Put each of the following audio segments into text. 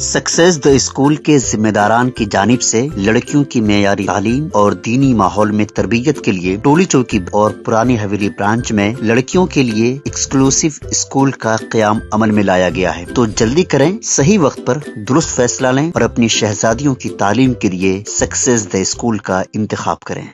Success the school के जिम्मेदारान की जानिब से लड़कियों की मेयारी तालीम और दीनी माहौल में तरबियत के लिए टोली चौकी और पुरानी हवेली ब्रांच में लड़कियों के लिए एक्सक्लूसिव स्कूल का क़याम अमल में लाया गया है। तो जल्दी करें, सही वक्त पर दुरुस्त फैसला लें और अपनी शहजादियों की तालीम के लिए सक्सेस द स्कूल का इंतखाब करें।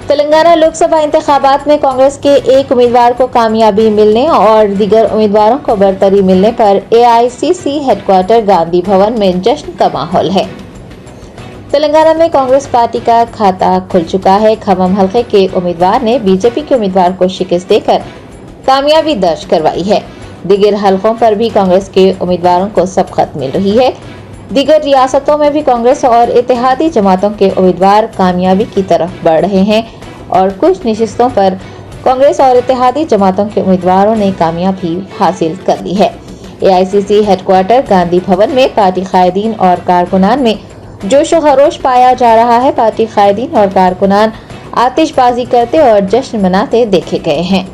तेलंगाना लोकसभा इंतखाबात में कांग्रेस के एक उम्मीदवार को कामयाबी मिलने और दीगर उम्मीदवारों को बरतरी मिलने पर एआईसीसी हेडक्वार्टर गांधी भवन में जश्न का माहौल है। तेलंगाना में कांग्रेस पार्टी का खाता खुल चुका है। खम्मम हल्के के उम्मीदवार ने बीजेपी के उम्मीदवार को शिकस्त देकर कामयाबी दर्ज करवाई है। दीगर हलकों पर भी कांग्रेस के उम्मीदवारों को सबकत मिल रही है। दीगर रियासतों में भी कांग्रेस और इत्तेहादी जमातों के उम्मीदवार कामयाबी की तरफ बढ़ रहे हैं और कुछ नशिस्तों पर कांग्रेस और इत्तेहादी जमातों के उम्मीदवारों ने कामयाबी हासिल कर ली है। एआईसीसी हेडक्वार्टर गांधी भवन में पार्टी कायदीन और कारकुनान में जोश व खरोश पाया जा रहा है। पार्टी कायदीन और कारकुनान आतिशबाजी करते और जश्न मनाते देखे गए हैं।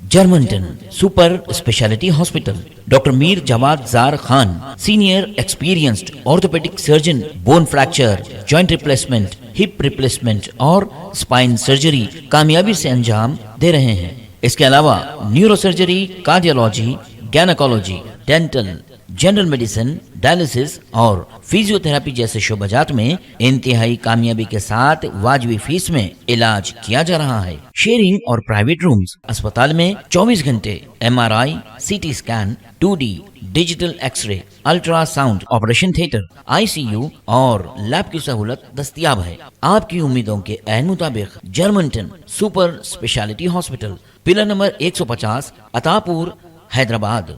Germantown super speciality hospital, doctor Mir Jawad Jar Khan, senior experienced orthopaedic surgeon, bone fracture, joint replacement, hip replacement और स्पाइन सर्जरी कामयाबी से अंजाम दे रहे हैं। इसके अलावा neuro surgery, cardiology, gynaecology, dental, general medicine, dialysis और फिजियोथेरेपी जैसे शोबाजात में इंतहाई कामयाबी के साथ वाजबी फीस में इलाज किया जा रहा है। शेयरिंग और प्राइवेट रूम्स, अस्पताल में 24 घंटे MRI, CT scan, 2D digital x-ray, ultrasound, operation theatre, ICU और लैब की सहूलत दस्तयाब है। आपकी उम्मीदों के ऐन मुताबिक Germanton super speciality hospital, pillar number 150, Attapur, Hyderabad.